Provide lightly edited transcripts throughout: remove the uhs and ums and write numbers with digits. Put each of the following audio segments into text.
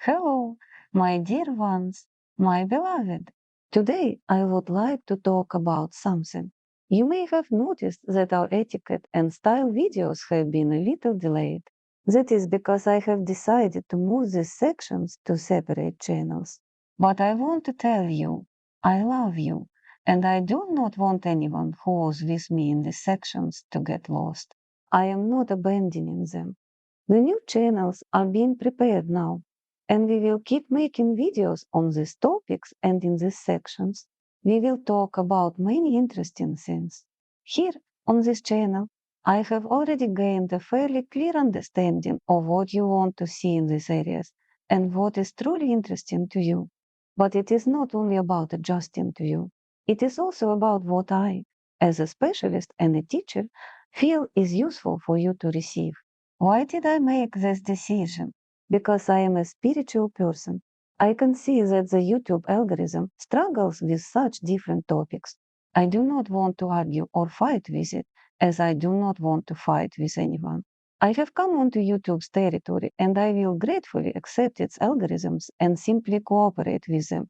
Hello, my dear ones, my beloved. Today I would like to talk about something. You may have noticed that our etiquette and style videos have been a little delayed. That is because I have decided to move these sections to separate channels. But I want to tell you, I love you, and I do not want anyone who was with me in these sections to get lost. I am not abandoning them. The new channels are being prepared now, and we will keep making videos on these topics, and in these sections we will talk about many interesting things. Here on this channel, I have already gained a fairly clear understanding of what you want to see in these areas and what is truly interesting to you. But it is not only about adjusting to you, it is also about what I, as a specialist and a teacher, feel is useful for you to receive. Why did I make this decision? Because I am a spiritual person. I can see that the YouTube algorithm struggles with such different topics. I do not want to argue or fight with it, as I do not want to fight with anyone. I have come onto YouTube's territory and I will gratefully accept its algorithms and simply cooperate with them.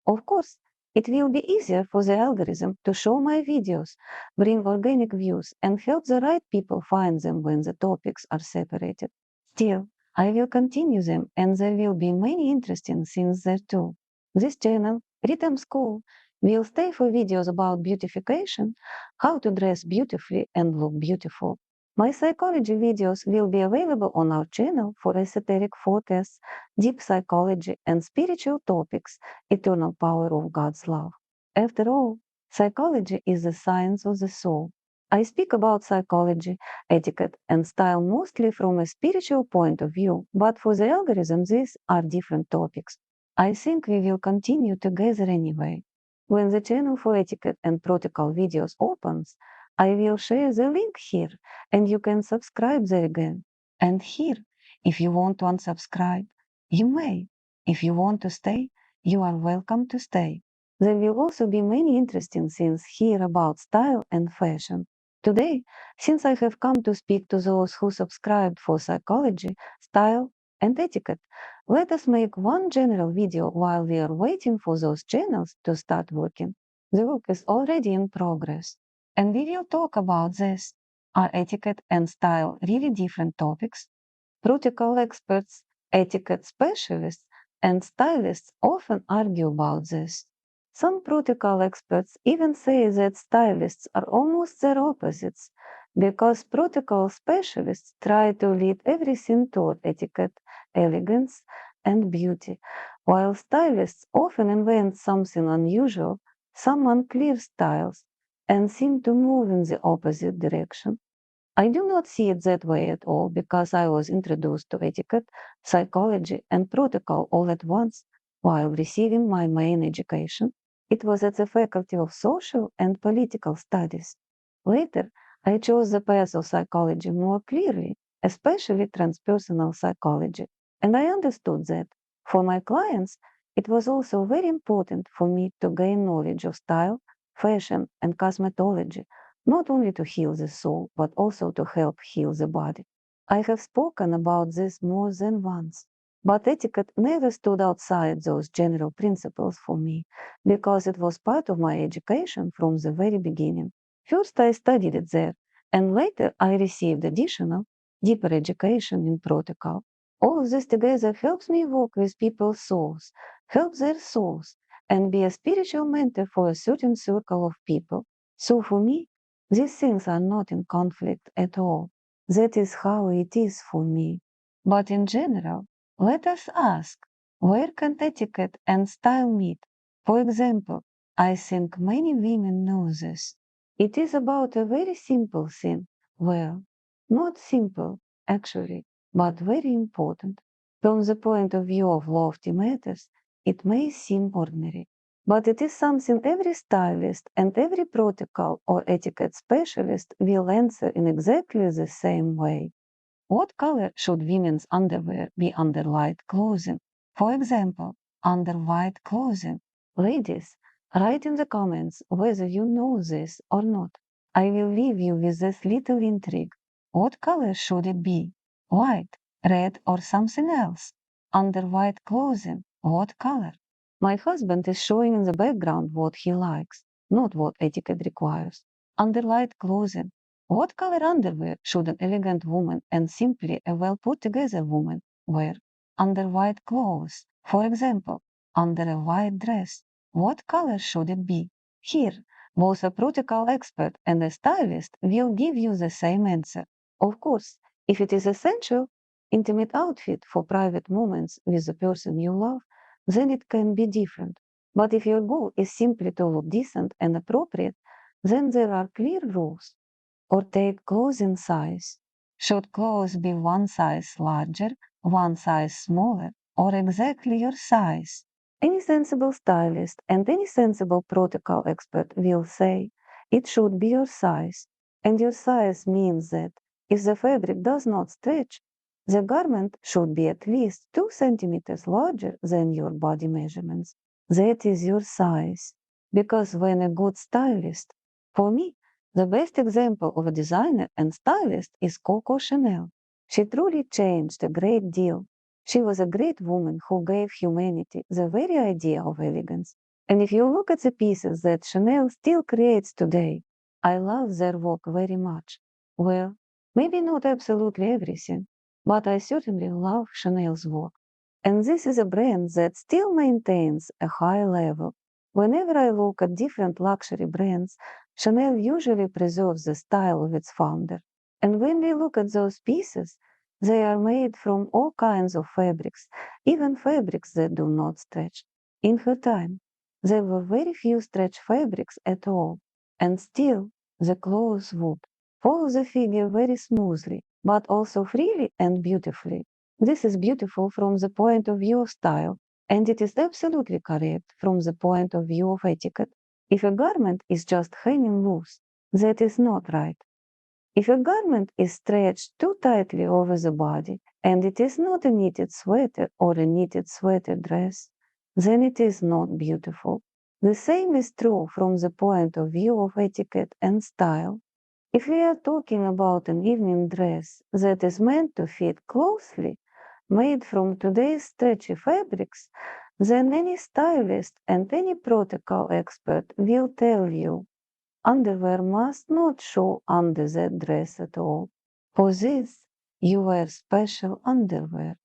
Of course, it will be easier for the algorithm to show my videos, bring organic views, and help the right people find them when the topics are separated. Still, I will continue them, and there will be many interesting things there too. This channel, Rit'am School, will stay for videos about beautification, how to dress beautifully and look beautiful. My psychology videos will be available on our channel for esoteric forecasts, deep psychology, and spiritual topics, eternal power of God's love. After all, psychology is the science of the soul. I speak about psychology, etiquette, and style mostly from a spiritual point of view, but for the algorithm, these are different topics. I think we will continue together anyway. When the channel for etiquette and protocol videos opens, I will share the link here, and you can subscribe there again. And here, if you want to unsubscribe, you may. If you want to stay, you are welcome to stay. There will also be many interesting things here about style and fashion. Today, since I have come to speak to those who subscribed for psychology, style, and etiquette, let us make one general video while we are waiting for those channels to start working. The work is already in progress. And we will talk about this. Are etiquette and style really different topics? Protocol experts, etiquette specialists, and stylists often argue about this. Some protocol experts even say that stylists are almost their opposites, because protocol specialists try to lead everything toward etiquette, elegance, and beauty, while stylists often invent something unusual, some unclear styles, and seem to move in the opposite direction. I do not see it that way at all because I was introduced to etiquette, psychology, and protocol all at once while receiving my main education. It was at the Faculty of Social and Political Studies. Later, I chose the path of psychology more clearly, especially transpersonal psychology, and I understood that for my clients, it was also very important for me to gain knowledge of style, fashion, and cosmetology not only to heal the soul, but also to help heal the body. I have spoken about this more than once, but etiquette never stood outside those general principles for me, because it was part of my education from the very beginning. First, I studied it there, and later I received additional, deeper education in protocol. All of this together helps me work with people's souls, help their souls, and be a spiritual mentor for a certain circle of people. So for me, these things are not in conflict at all. That is how it is for me. But in general, let us ask, where can etiquette and style meet? For example, I think many women know this. It is about a very simple thing. Well, not simple, actually, but very important. From the point of view of lofty matters, it may seem ordinary. But it is something every stylist and every protocol or etiquette specialist will answer in exactly the same way. What color should women's underwear be under light clothing? For example, under white clothing. Ladies, write in the comments whether you know this or not. I will leave you with this little intrigue. What color should it be? White, red, or something else? Under white clothing, what color? My husband is showing in the background what he likes, not what etiquette requires. Under light clothing, what color underwear should an elegant woman and simply a well put together woman wear? Under white clothes, for example, under a white dress, what color should it be? Here, both a protocol expert and a stylist will give you the same answer. Of course, if it is essential, intimate outfit for private moments with the person you love, then it can be different. But if your goal is simply to look decent and appropriate, then there are clear rules. Or take clothing size. Should clothes be one size larger, one size smaller, or exactly your size? Any sensible stylist and any sensible protocol expert will say it should be your size. And your size means that if the fabric does not stretch, the garment should be at least 2 centimeters larger than your body measurements. That is your size. Because when a good stylist, for me, the best example of a designer and stylist is Coco Chanel. She truly changed a great deal. She was a great woman who gave humanity the very idea of elegance. And if you look at the pieces that Chanel still creates today, I love their work very much. Well, maybe not absolutely everything, but I certainly love Chanel's work. And this is a brand that still maintains a high level. Whenever I look at different luxury brands, Chanel usually preserves the style of its founder. And when we look at those pieces, they are made from all kinds of fabrics, even fabrics that do not stretch. In her time, there were very few stretch fabrics at all, and still the clothes would follow the figure very smoothly, but also freely and beautifully. This is beautiful from the point of view of style, and it is absolutely correct from the point of view of etiquette. If a garment is just hanging loose, that is not right. If a garment is stretched too tightly over the body, and it is not a knitted sweater or a knitted sweater dress, then it is not beautiful. The same is true from the point of view of etiquette and style. If we are talking about an evening dress that is meant to fit closely, made from today's stretchy fabrics, then any stylist and any protocol expert will tell you underwear must not show under that dress at all. For this, you wear special underwear,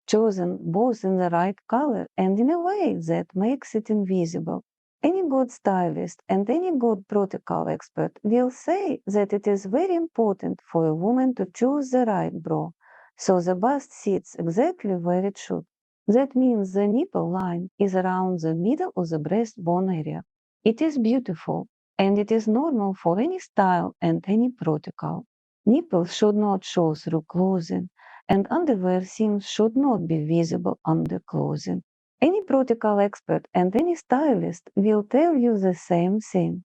chosen both in the right color and in a way that makes it invisible. Any good stylist and any good protocol expert will say that it is very important for a woman to choose the right bra, so the bust sits exactly where it should. That means the nipple line is around the middle of the breastbone area. It is beautiful, and it is normal for any style and any protocol. Nipples should not show through clothing, and underwear seams should not be visible under clothing. Any protocol expert and any stylist will tell you the same thing.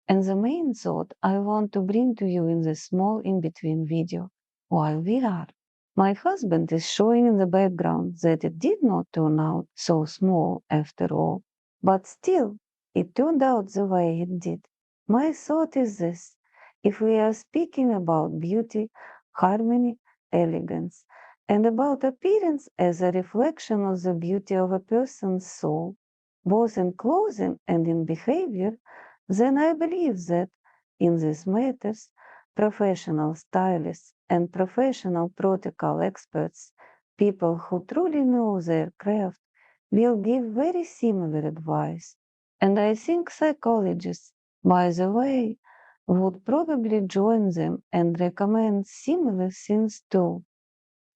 And the main thought I want to bring to you in this small in-between video, while we are. My husband is showing in the background that it did not turn out so small after all, but still, it turned out the way it did. My thought is this: if we are speaking about beauty, harmony, elegance, and about appearance as a reflection of the beauty of a person's soul, both in clothing and in behavior, then I believe that in these matters, professional stylists and professional protocol experts, people who truly know their craft, will give very similar advice. And I think psychologists, by the way, would probably join them and recommend similar things too.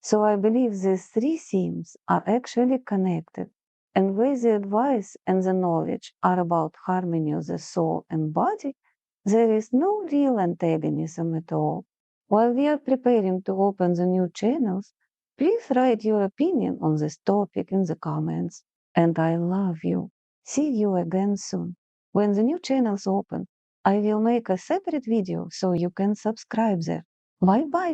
So I believe these three themes are actually connected, and where the advice and the knowledge are about harmony of the soul and body, there is no real antagonism at all. While we are preparing to open the new channels, please write your opinion on this topic in the comments. And I love you. See you again soon. When the new channels open, I will make a separate video so you can subscribe there. Bye bye.